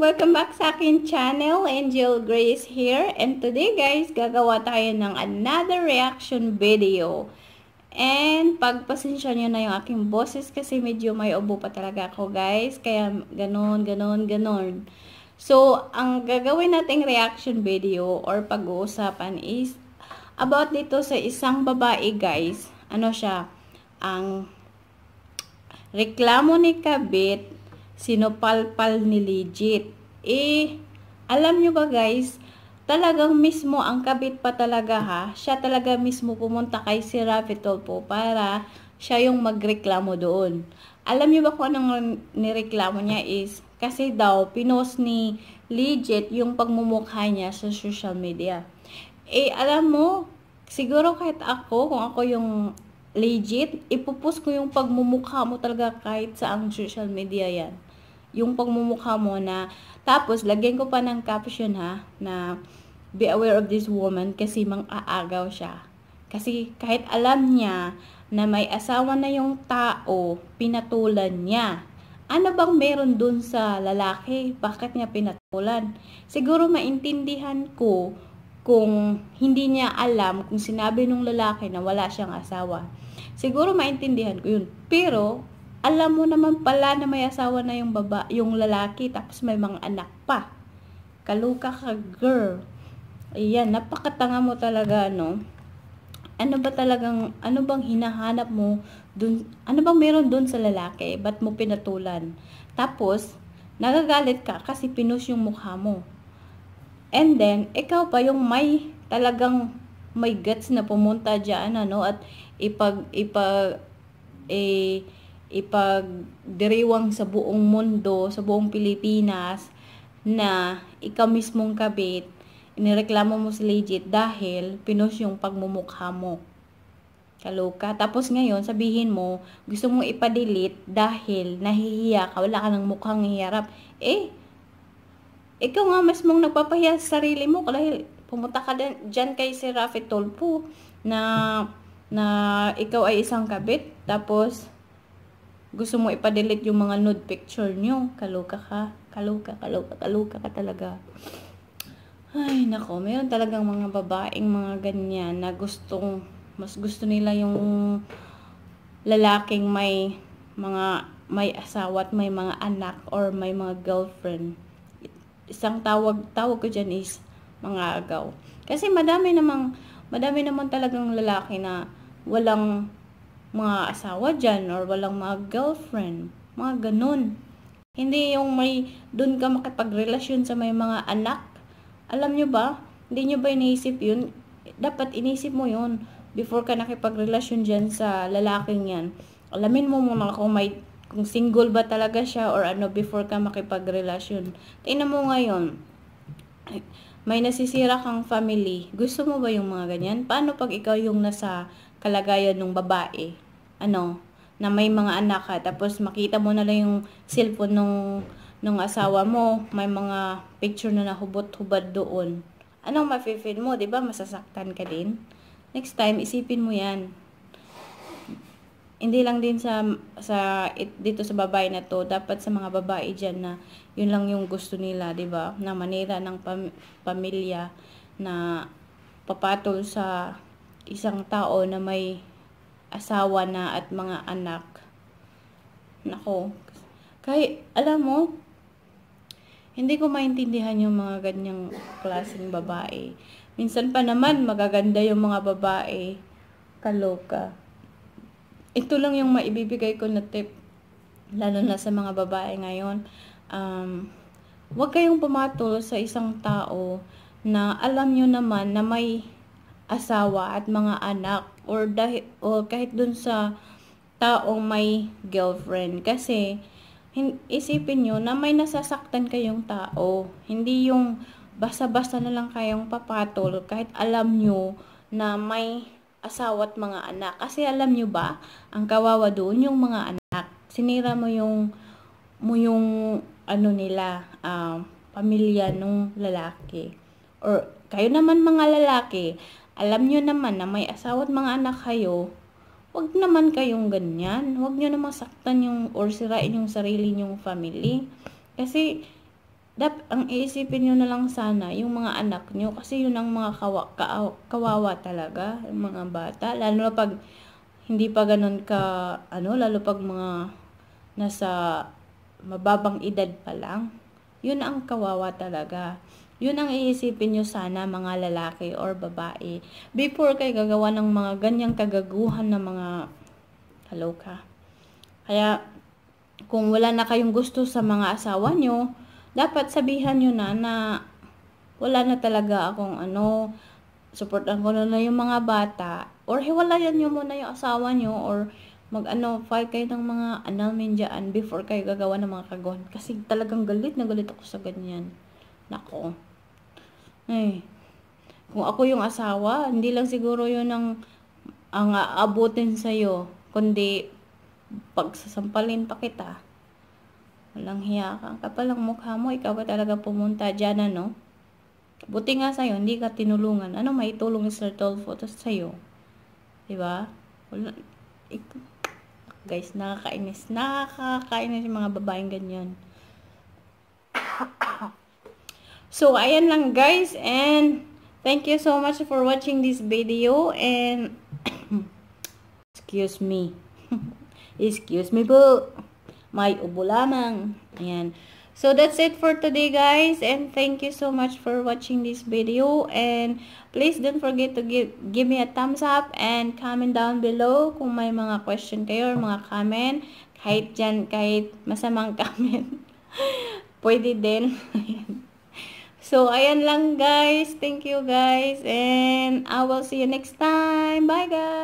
Welcome back sa akin channel. Angel Grace here. And today guys, gagawa tayo ng another reaction video. And pagpasensya nyo na yung aking boses kasi medyo may ubo pa talaga ako guys. Kaya ganon. So, ang gagawin nating reaction video or pag-uusapan is about dito sa isang babae guys. Ano siya? Ang reklamo ni Kabit, sinupalpal ni Legit. Alam nyo ba guys, talagang mismo ang Kabit pa talaga ha. Siya talaga mismo pumunta kay si Raffy Tulfo para siya yung magreklamo doon. Alam nyo ba kung anong nireklamo niya is, kasi daw, pinost ni Legit yung pagmumukha niya sa social media. Alam mo, siguro kahit ako, kung ako yung Legit, ipupost ko yung pagmumukha mo talaga kahit sa ang social media yan. Yung pagmumukha mo na, tapos lagyan ko pa ng caption ha, na be aware of this woman kasi mang-aagaw siya. Kasi kahit alam niya na may asawa na yung tao, pinatulan niya. Ano bang meron dun sa lalaki? Bakit niya pinatulan? Siguro maintindihan ko kung hindi niya alam, kung sinabi nung lalaki na wala siyang asawa. Siguro maintindihan ko yun. Pero, alam mo naman pala na may asawa na yung lalaki, tapos may mga anak pa. Kaluka ka, girl. Ayan, napakatanga mo talaga, no? Ano bang hinahanap mo dun? Ano bang meron dun sa lalaki? Ba't mo pinatulan? Tapos, nagagalit ka kasi pinus yung mukha mo. And then, ikaw pa yung may talagang may guts na pumunta dyan, ano, at ipagdiriwang sa buong mundo, sa buong Pilipinas, na ikaw mismong Kabit, inireklamo mo si Legit dahil pinost yung pagmumukha mo. Kaloka. Tapos ngayon, sabihin mo, gusto mong ipadelete dahil nahihiya ka, wala ka ng mukhang hiharap. Ikaw nga mismong nagpapahiya sa sarili mo dahil pumunta ka dyan kay si Raffy Tulfo na ikaw ay isang Kabit, tapos gusto mo ipadelete yung mga nude picture nyo. Kaloka ka. Kaloka ka talaga. Ay, nako. Meron talagang mga babaeng mga ganyan na mas gusto nila yung lalaking may asawa at may mga anak or may mga girlfriend. Isang tawag ko dyan is mga agaw. Kasi madami naman talagang lalaki na walang mga asawa dyan or walang mga girlfriend. Mga ganun. Hindi yung dun ka makipagrelasyon sa may mga anak. Alam nyo ba? Hindi nyo ba iniisip yun? Dapat inisip mo yun before ka nakipagrelasyon dyan sa lalaking yan. Alamin mo muna kung single ba talaga siya or ano before ka makipagrelasyon. Tingnan mo ngayon. May nasisira kang family. Gusto mo ba yung mga ganyan? Paano pag ikaw yung nasa kalagayan ng babae? Na may mga anak ka, tapos makita mo na lang yung cellphone nung asawa mo, may mga picture na nahubot-hubad doon. Anong mafe-feel mo? Diba? Masasaktan ka din. Next time, isipin mo yan. Hindi lang din dito sa babae na to, dapat sa mga babae dyan na yun lang yung gusto nila, diba? Na manira ng pamilya, na papatol sa isang tao na may asawa na at mga anak. Nako. Kaya, alam mo, hindi ko maintindihan yung mga ganyang klaseng babae. Minsan pa naman, magaganda yung mga babae. Kaloka. Ito lang yung maibibigay ko na tip, lalo na sa mga babae ngayon. Huwag kayong pumatol sa isang tao na alam nyo naman na may asawa at mga anak or kahit dun sa taong may girlfriend. Kasi isipin nyo na may nasasaktan kayong tao. Hindi yung basta-basta na lang kayong papatol kahit alam nyo na may asawa at mga anak. Kasi alam nyo ba, ang kawawa doon yung mga anak. Sinira mo yung pamilya nung lalaki. Or kayo naman mga lalaki, alam nyo naman na may asawa at mga anak kayo, wag naman kayong ganyan. Wag nyo naman saktan or sirain yung sarili nyong family. Kasi ang iisipin nyo na lang sana, yung mga anak nyo, kasi yun ang mga kawawa talaga, yung mga bata, lalo na pag hindi pa ganun ka, lalo pag mga nasa mababang edad pa lang, yun ang kawawa talaga. Yun ang iisipin nyo sana, mga lalaki or babae, before kayo gagawa ng mga ganyang kagaguhan na mga kaloka. Kaya, kung wala na kayong gusto sa mga asawa nyo, dapat sabihan nyo na wala na talaga akong supportan ko na yung mga bata, or hiwalayan nyo muna yung asawa nyo, or file kayo ng mga annulment dyan before kayo gagawa ng mga kagawan. Kasi talagang galit na galit ako sa ganyan. Nako. Ay, kung ako yung asawa, hindi lang siguro yun ang aabutin sa'yo, kundi pagsasampalin pa kita. Walang hiya ka. Kapal ang mukha mo, ikaw ba talaga pumunta dyan, Buti nga sa'yo, hindi ka tinulungan. Ano maitulong ni Sir Tolfo sa'yo? Diba? Wala, guys, nakakainis. Nakakainis yung mga babaeng ganyan. So, ayan lang guys, and thank you so much for watching this video, and excuse me. Excuse me po. May ubo lamang. Ayan. So, that's it for today, guys. And thank you so much for watching this video. And please don't forget to give me a thumbs up and comment down below kung may mga question kayo or mga comment. Kahit dyan, kahit masamang comment. Pwede din. So, ayan lang, guys. Thank you, guys. And I will see you next time. Bye, guys.